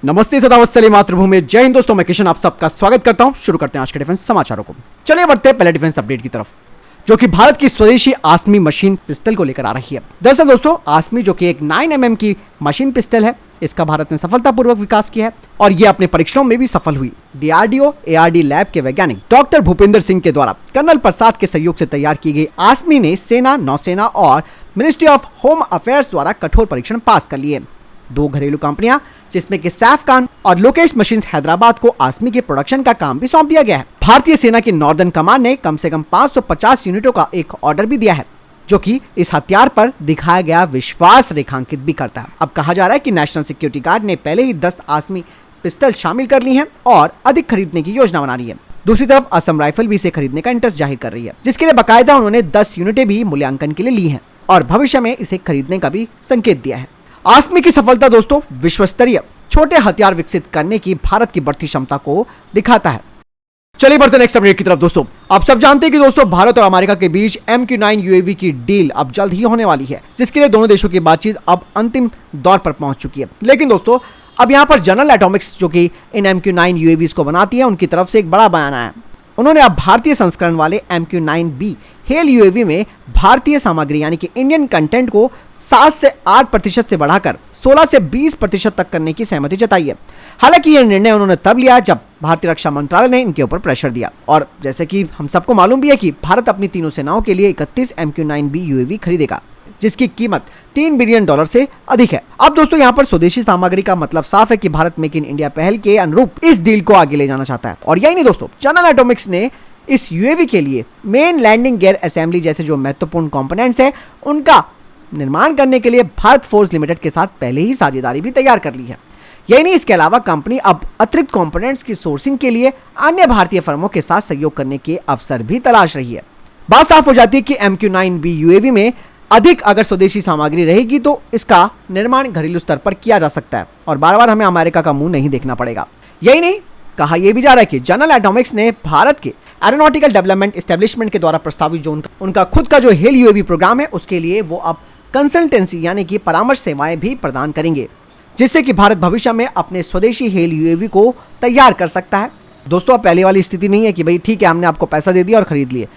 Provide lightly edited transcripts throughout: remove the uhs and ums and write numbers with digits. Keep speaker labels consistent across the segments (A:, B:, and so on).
A: नमस्ते सदावत्सली मातृभूमि, जय हिंद दोस्तों। मैं किशन आप सबका स्वागत करता हूं। शुरू करते हैं आज के डिफेंस समाचारों को। चलिए बढ़ते हैं पहले डिफेंस अपडेट की तरफ, जो कि भारत की स्वदेशी आसमी मशीन पिस्टल को लेकर आ रही है। दरअसल दोस्तों, आसमी जो कि एक 9mm की मशीन पिस्टल है, इसका भारत ने सफलतापूर्वक विकास किया है और ये अपने परीक्षणों में भी सफल हुई। डीआरडीओ ARD लैब के वैज्ञानिक डॉक्टर भूपेंद्र सिंह के द्वारा कर्नल प्रसाद के सहयोग से तैयार की गई आसमी ने सेना, नौसेना और मिनिस्ट्री ऑफ होम अफेयर्स द्वारा कठोर परीक्षण पास कर लिए। दो घरेलू कंपनियां जिसमें कि सैफकान और लोकेश मशीन्स हैदराबाद को आसमी के प्रोडक्शन का काम भी सौंप दिया गया है। भारतीय सेना की नॉर्दर्न कमांड ने कम से कम 550 यूनिटों का एक ऑर्डर भी दिया है, जो कि इस हथियार पर दिखाया गया विश्वास रेखांकित भी करता है। अब कहा जा रहा है कि नेशनल सिक्योरिटी गार्ड ने पहले ही 10 आसमी पिस्टल शामिल कर ली है और अधिक खरीदने की योजना बना रही है। दूसरी तरफ असम राइफल भी इसे खरीदने का इंटरेस्ट जाहिर कर रही है, जिसके लिए बाकायदा उन्होंने 10 यूनिटें भी मूल्यांकन के लिए ली है और भविष्य में इसे खरीदने का भी संकेत दिया है। आसमी की सफलता दोस्तों विश्व स्तरीय छोटे हथियार विकसित करने की भारत की बढ़ती क्षमता को दिखाता है। चलिए बढ़ते नेक्स्ट अपडेट की तरफ। दोस्तों, आप सब जानते हैं कि दोस्तों भारत और अमेरिका के बीच MQ-9 UAV की डील अब जल्द ही होने वाली है, जिसके लिए दोनों देशों की बातचीत अब अंतिम दौर पर पहुंच चुकी है। लेकिन दोस्तों, अब यहां पर जनरल एटॉमिक्स जो कि इन MQ-9 UAVs को बनाती है, उनकी तरफ से एक बड़ा बयान आया। उन्होंने अब भारतीय संस्करण वाले MQ-9B हेल UAV में भारतीय सामग्री यानी कि इंडियन कंटेंट को 7 से 8% से बढ़ाकर 16 से 20% तक करने की सहमति जताई है। हालांकि यह निर्णय उन्होंने तब लिया जब भारतीय रक्षा मंत्रालय ने इनके ऊपर प्रेशर दिया, और जैसे कि हम सबको मालूम भी है कि भारत अपनी तीनों सेनाओं के लिए 31 MQ-9B UAV खरीदेगा, जिसकी कीमत $3 बिलियन से अधिक है। अब दोस्तों, यहाँ पर स्वदेशी सामग्री का मतलब साफ है कि भारत मेक इन इंडिया पहल के अनुरूप इस डील को आगे ले जाना चाहता है। और यही नहीं दोस्तों, जनरल एटॉमिक्स ने इस UAV के लिए मेन लैंडिंग गियर असेंबली जैसे जो महत्वपूर्ण कंपोनेंट्स हैं, उनका निर्माण करने के लिए भारत फोर्स लिमिटेड के साथ पहले ही साझेदारी भी तैयार कर ली है। यही नहीं, इसके अलावा कंपनी अब अतिरिक्त कंपोनेंट्स की सोर्सिंग के लिए अन्य भारतीय फर्मों के साथ सहयोग करने के अवसर भी तलाश रही है। बात साफ हो जाती है कि MQ-9B UAV में अधिक अगर स्वदेशी सामग्री रहेगी तो इसका निर्माण घरेलू स्तर पर किया जा सकता है और बार बार हमें अमेरिका का मुंह नहीं देखना पड़ेगा। यही नहीं, कहा यह भी जा रहा है कि जनरल एटॉमिक्स ने भारत के एरोनॉटिकल डेवलपमेंट एस्टेब्लिशमेंट के द्वारा प्रस्तावित जो उनका खुद का जो हेल UAV प्रोग्राम है, उसके लिए वो अब कंसल्टेंसी यानी कि परामर्श सेवाएं भी प्रदान करेंगे, जिससे कि भारत भविष्य में अपने स्वदेशी हेल UAV को तैयार कर सकता है। दोस्तों, अब पहले वाली स्थिति नहीं है कि भाई ठीक है हमने आपको पैसा दे दिया और खरीद लिए,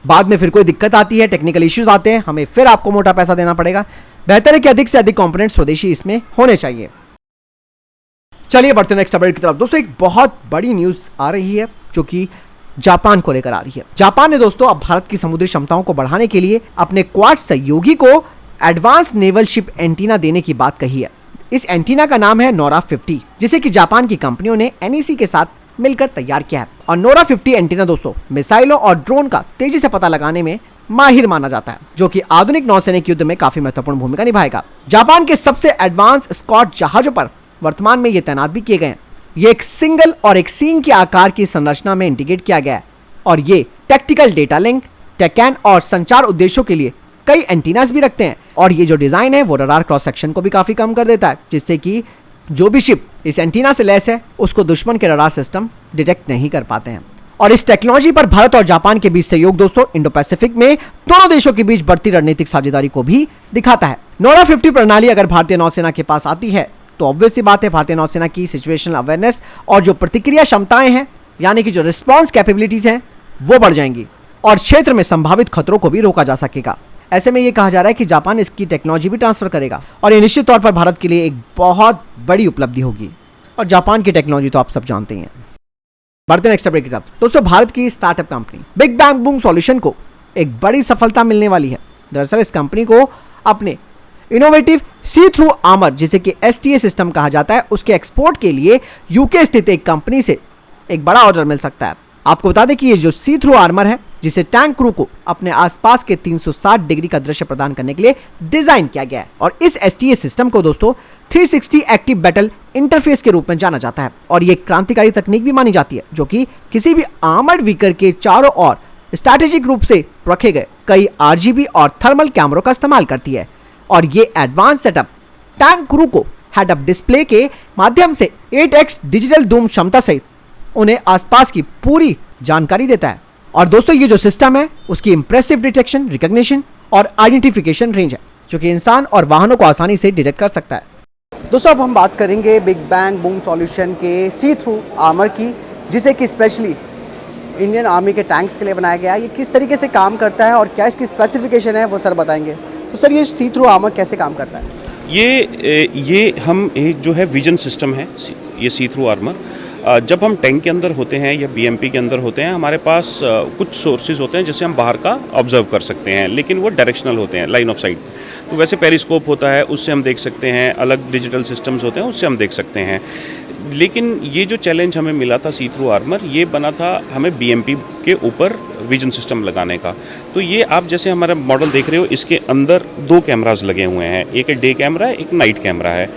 A: बाद में फिर कोई दिक्कत आती है, टेक्निकल इश्यूज आते हैं, हमें फिर आपको मोटा पैसा देना पड़ेगा। बेहतर है कि अधिक से अधिक कंपोनेंट स्वदेशी इसमें होने चाहिए। चलिए बढ़ते नेक्स्ट अपडेट की तरफ। दोस्तों, एक बहुत बड़ी न्यूज आ रही है जो कि जापान को लेकर आ रही है। जापान ने दोस्तों अब भारत की समुद्री क्षमताओं को बढ़ाने के लिए अपने क्वाड सहयोगी को एडवांस नेवल शिप एंटीना देने की बात कही है। इस एंटीना का नाम है नोरा 50, जिसे कि जापान की कंपनियों ने NEC के साथ मिलकर तैयार किया है। और नोरा 50 एंटीना दोस्तों मिसाइलों और ड्रोन का तेजी से पता लगाने में माहिर माना जाता है, जो कि आधुनिक नौसैनिक युद्ध में काफी महत्वपूर्ण भूमिका निभाएगा। जापान के सबसे एडवांस स्कॉट जहाजों पर वर्तमान में ये तैनात भी किए गए हैं। ये एक सिंगल और एक सींग के आकार की संरचना में इंटीग्रेट किया गया है और ये टैक्टिकल डेटा लिंक, टेकैन और संचार उद्देश्यों के लिए कई एंटीनास भी रखते हैं। और ये जो डिजाइन है वो रडार क्रॉस सेक्शन को भी काफी कम कर देता है, जिससे कि जो भी शिप इस एंटीना से लैस है उसको दुश्मन के रडार सिस्टम डिटेक्ट नहीं कर पाते हैं। और इस टेक्नोलॉजी पर भारत और जापान के बीच सहयोग दोस्तों इंडो पैसिफिक में दोनों देशों के बीच बढ़ती रणनीतिक साझेदारी को भी दिखाता है। नोरा 50 प्रणाली अगर भारतीय नौसेना के पास आती है तो ऑब्वियस सी बात है भारतीय नौसेना की सिचुएशनल अवेयरनेस और जो प्रतिक्रिया क्षमताएं हैं यानी कि जो रिस्पॉन्स कैपेबिलिटीज हैं वो बढ़ जाएंगी और क्षेत्र में संभावित खतरों को भी रोका जा सकेगा। ऐसे में ये कहा जा रहा है कि जापान इसकी टेक्नोलॉजी भी ट्रांसफर करेगा और ये निश्चित तौर पर भारत के लिए एक बहुत बड़ी उपलब्धि होगी। और जापान की टेक्नोलॉजी तो आप सब जानते ही हैं। बढ़ते नेक्स्ट अपडेट की तरफ। दोस्तों, भारत की startup company big bang boom solution को एक बड़ी सफलता मिलने वाली है। दरअसल इस कंपनी को अपने इनोवेटिव सी थ्रू आर्मर जिसे कि STA सिस्टम कहा जाता है, उसके एक्सपोर्ट के लिए UK स्थित एक कंपनी से एक बड़ा ऑर्डर मिल सकता है। आपको बता दें कि ये जो सी थ्रू आर्मर है, जिसे टैंक क्रू को अपने आसपास के 360 डिग्री का दृश्य प्रदान करने के लिए डिजाइन किया गया है। और इस STA सिस्टम को दोस्तों 360 एक्टिव बैटल इंटरफेस के रूप में जाना जाता है और ये क्रांतिकारी तकनीक भी मानी जाती है, जो कि किसी भी आर्मर्ड व्हीकल के चारों ओर स्ट्रैटेजिक रूप से रखे गए कई RGB और थर्मल कैमरों का इस्तेमाल करती है। और ये एडवांस सेटअप टैंक क्रू को हेड अप डिस्प्ले के माध्यम से 8x डिजिटल डूम क्षमता सहित उन्हें आसपास की पूरी जानकारी देता है। और दोस्तों, ये जो सिस्टम है उसकी इंप्रेसिव डिटेक्शन, रिकॉग्निशन और आइडेंटिफिकेशन रेंज है, जो कि इंसान और वाहनों को आसानी से डिटेक्ट कर सकता है। दोस्तों अब हम बात करेंगे बिग बैंग बूम सॉल्यूशन के सी थ्रू आर्मर की, जिसे कि स्पेशली इंडियन आर्मी के टैंक्स के लिए बनाया गया है। ये किस तरीके से काम करता है और क्या इसकी स्पेसिफिकेशन है वो सर बताएंगे। तो सर ये सी थ्रू आर्मर कैसे काम करता है?
B: ये हम एक जो है विजन सिस्टम है, ये सी थ्रू आर्मर। जब हम टैंक के अंदर होते हैं या बीएमपी के अंदर होते हैं, हमारे पास कुछ सोर्सेज होते हैं जिससे हम बाहर का ऑब्जर्व कर सकते हैं, लेकिन वो डायरेक्शनल होते हैं, लाइन ऑफ साइट। तो वैसे पेरिस्कोप होता है, उससे हम देख सकते हैं, अलग डिजिटल सिस्टम्स होते हैं, उससे हम देख सकते हैं। लेकिन ये जो चैलेंज हमें मिला था सी थ्रू आर्मर, ये बना था हमें बीएमपी के ऊपर विजन सिस्टम लगाने का। तो ये आप जैसे हमारा मॉडल देख रहे हो, इसके अंदर 2 कैमरास लगे हुए हैं, एक डे कैमरा है, एक नाइट कैमरा है।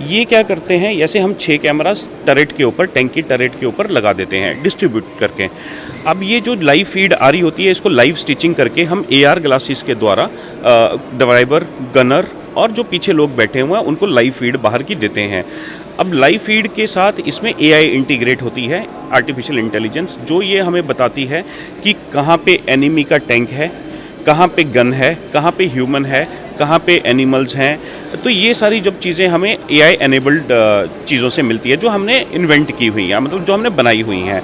B: ये क्या करते हैं, जैसे हम 6 कैमरास टरेट के ऊपर, टैंक की टरेट के ऊपर लगा देते हैं डिस्ट्रीब्यूट करके। अब ये जो लाइव फीड आ रही होती है, इसको लाइव स्टिचिंग करके हम AR ग्लासेस के द्वारा ड्राइवर, गनर और जो पीछे लोग बैठे हुए हैं उनको लाइव फीड बाहर की देते हैं। अब लाइव फीड के साथ इसमें AI इंटीग्रेट होती है, आर्टिफिशियल इंटेलिजेंस, जो ये हमें बताती है कि कहाँ पे एनिमी का टैंक है, कहाँ पे गन है, कहाँ पे ह्यूमन है, कहाँ पे एनिमल्स हैं। तो ये सारी जब चीज़ें हमें AI एनेबल्ड चीज़ों से मिलती है, जो हमने इन्वेंट की हुई हैं, मतलब जो हमने बनाई हुई हैं।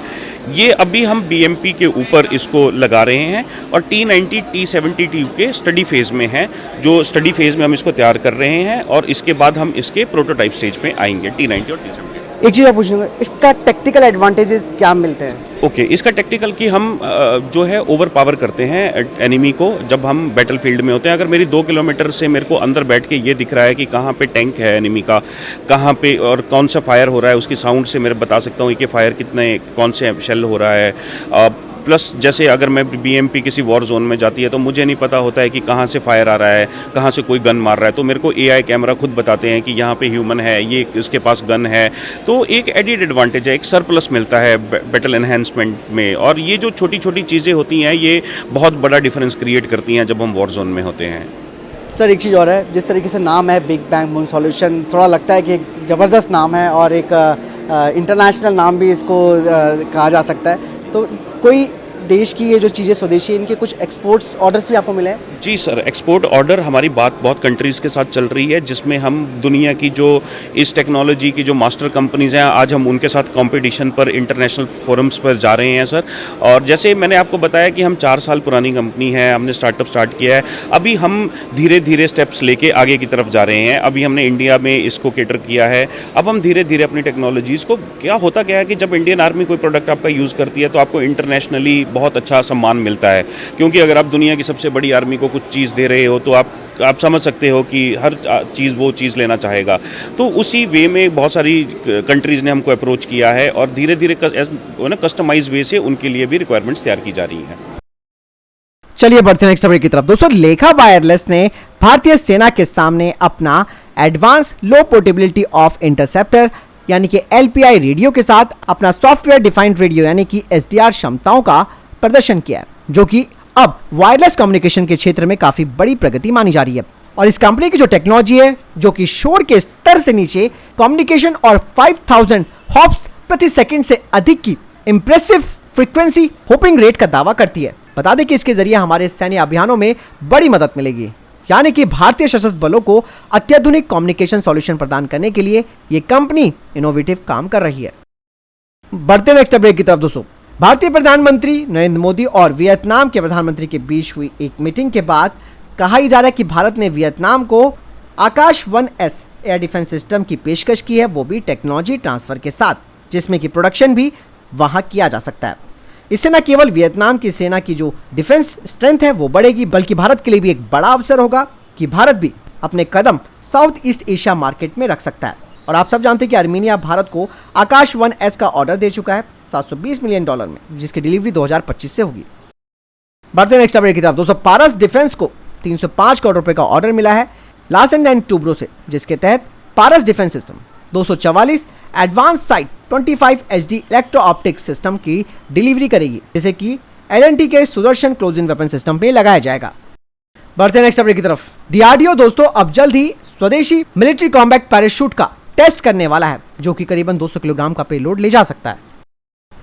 B: ये अभी हम BMP के ऊपर इसको लगा रहे हैं और T90 T72 के स्टडी फेज़ में है। जो स्टडी फेज़ में हम इसको तैयार कर रहे हैं और इसके बाद हम इसके प्रोटोटाइप स्टेज पे आएंगे T90 और T72।
A: एक चीज़ आप पूछूंगा, इसका टेक्निकल एडवांटेजेस क्या मिलते हैं?
B: ओके, इसका टेक्निकल कि हम जो है ओवर पावर करते हैं एनिमी को जब हम बैटल फील्ड में होते हैं। अगर मेरी 2 किलोमीटर से मेरे को अंदर बैठ के ये दिख रहा है कि कहाँ पे टैंक है एनिमी का, कहाँ पे और कौन सा फायर हो रहा है, उसकी साउंड से मैं बता सकता हूँ कि फायर कितने, कौन से शेल हो रहा है। प्लस जैसे अगर मैं BMP किसी वॉर जोन में जाती है तो मुझे नहीं पता होता है कि कहाँ से फायर आ रहा है, कहाँ से कोई गन मार रहा है, तो मेरे को AI कैमरा खुद बताते हैं कि यहाँ पे ह्यूमन है, ये इसके पास गन है। तो एक एडिड एडवांटेज है, एक सरप्लस मिलता है बैटल एनहेंसमेंट में। और ये जो छोटी छोटी चीज़ें होती हैं, ये बहुत बड़ा डिफरेंस क्रिएट करती हैं जब हम वॉर जोन में होते हैं।
A: सर एक चीज़ और है, जिस तरीके से नाम है बिग बैंग बूम सॉल्यूशन, थोड़ा लगता है कि एक ज़बरदस्त नाम है और एक इंटरनेशनल नाम भी इसको कहा जा सकता है। तो कोई देश की ये जो चीज़ें स्वदेशी, इनके कुछ एक्सपोर्ट्स ऑर्डर्स भी आपको मिले हैं?
B: जी सर, एक्सपोर्ट ऑर्डर हमारी बात बहुत कंट्रीज़ के साथ चल रही है, जिसमें हम दुनिया की जो इस टेक्नोलॉजी की जो मास्टर कंपनीज़ हैं, आज हम उनके साथ कंपटीशन पर, इंटरनेशनल फोरम्स पर जा रहे हैं सर। और जैसे मैंने आपको बताया कि हम 4 साल पुरानी कंपनी है, हमने स्टार्टअप स्टार्ट किया है। अभी हम धीरे धीरे स्टेप्स लेके आगे की तरफ जा रहे हैं। अभी हमने इंडिया में इसको केटर किया है, अब हम धीरे धीरे अपनी टेक्नोलॉजीज़ को, क्या होता क्या है कि जब इंडियन आर्मी कोई प्रोडक्ट आपका यूज़ करती है तो आपको इंटरनेशनली बहुत अच्छा सम्मान मिलता है। क्योंकि अगर आप दुनिया की सबसे बड़ी आर्मी को कुछ चीज़ दे रहे हो तो आप समझ सकते हो कि हर चीज़ वो चीज़ लेना चाहेगा। तो उसी वे में बहुत सारी कंट्रीज़ ने हमको अप्रोच किया है और धीरे धीरे कस्टमाइज वे से उनके लिए भी रिक्वायरमेंट्स तैयार की जा रही हैं।
A: चलिए बढ़ते हैं नेक्स्ट अपडेट की तरफ। दोस्तों लेखा वायरलेस ने भारतीय सेना के सामने अपना advance low portability of interceptor यानी कि LPI रेडियो के साथ अपना सॉफ्टवेयर डिफाइंड रेडियो यानी कि SDR क्षमताओं का प्रदर्शन किया है, जो कि अब वायरलेस कम्युनिकेशन के क्षेत्र में काफी बड़ी प्रगति मानी जा रही है। और इस कंपनी की जो टेक्नोलॉजी है, जो कि शोर के स्तर से नीचे कम्युनिकेशन और 5000 हॉप्स प्रति सेकंड से अधिक की इंप्रेसिव फ्रीक्वेंसी होपिंग रेट का दावा करती है। बता दें कि इसके जरिए हमारे सैन्य अभियानों में बड़ी मदद मिलेगी, यानी कि भारतीय सशस्त्र बलों को अत्याधुनिक कम्युनिकेशन सॉल्यूशन प्रदान करने के लिए ये कंपनी इनोवेटिव काम कर रही है। बढ़ते नेक्स्ट अपडेट की तरफ। दोस्तों भारतीय प्रधानमंत्री नरेंद्र मोदी और वियतनाम के प्रधानमंत्री के बीच हुई एक मीटिंग के बाद कहा ही जा रहा है कि भारत ने वियतनाम को आकाश 1S एयर डिफेंस सिस्टम की पेशकश की है, वो भी टेक्नोलॉजी ट्रांसफर के साथ, जिसमें कि प्रोडक्शन भी वहां किया जा सकता है। इससे न केवल वियतनाम की सेना की जो डिफेंस स्ट्रेंथ है वो बढ़ेगी, बल्कि भारत के लिए भी एक बड़ा अवसर होगा कि भारत भी अपने कदम साउथ ईस्ट एशिया मार्केट में रख सकता है। और आप सब जानते हैं कि आर्मीनिया भारत को आकाश 1S का ऑर्डर दे चुका है $720 मिलियन में, जिसकी डिलीवरी 2025 से होगी। बढ़ते नेक्स्ट अपडेट की तरफ। दोस्तों पारस डिफेंस को 305 करोड़ रुपए का ऑर्डर मिला है लार्सन एंड टुब्रो से, जिसके तहत Paras defence system 244 advance sight 25 HD electro optics system की डिलीवरी करेगी, जिसे कि L&T के Sudarshan close in weapon system पे लगाया जाएगा। बढ़ते नेक्स्ट अपडेट की तरफ। DRDO दोस्तों अब जल्द ही स्वदेशी मिलिट्री कॉम्बैट पैराशूट का टेस्ट करने वाला है, जो कि करीबन 200 किलोग्राम का पेलोड ले जा सकता है।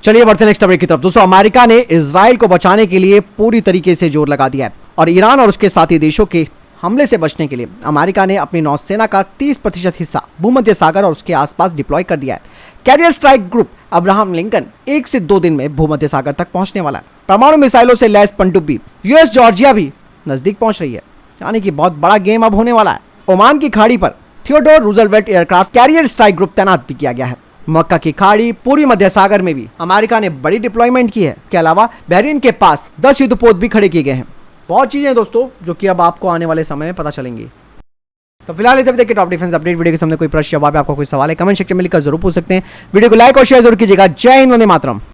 A: चलिए बढ़ते नेक्स्ट अपडेट की तरफ। दोस्तों अमेरिका ने इजराइल को बचाने के लिए पूरी तरीके से जोर लगा दिया है और ईरान और उसके साथी देशों के हमले से बचने के लिए अमेरिका ने अपनी नौसेना का 30% हिस्सा भूमध्य सागर और उसके आसपास डिप्लॉय कर दिया है। Carrier strike group Abraham Lincoln 1 से 2 दिन में भूमध्य सागर तक पहुंचने वाला है। परमाणु मिसाइलों से लैस पनडुब्बी यूएस जॉर्जिया भी नजदीक पहुंच रही है, यानी कि बहुत बड़ा गेम अब होने वाला है। ओमान की खाड़ी पर Theodore Roosevelt aircraft carrier strike group तैनात भी किया गया है। मक्का की खाड़ी, पूरी मध्य सागर में भी अमेरिका ने बड़ी डिप्लॉयमेंट की है। इसके अलावा बहरीन के पास 10 युद्धपोत भी खड़े किए गए हैं। बहुत चीजें हैं दोस्तों जो कि अब आपको आने वाले समय में पता चलेंगी। तो फिलहाल इधर देखिए टॉप डिफेंस अपडेट। वीडियो के सामने कोई प्रश्न जवाब है, आपका कोई सवाल है, कमेंट सेक्शन में लिखकर जरूर पूछ सकते हैं। वीडियो को लाइक और शेयर जरूर कीजिएगा। जय हिंद, वंदे मातरम।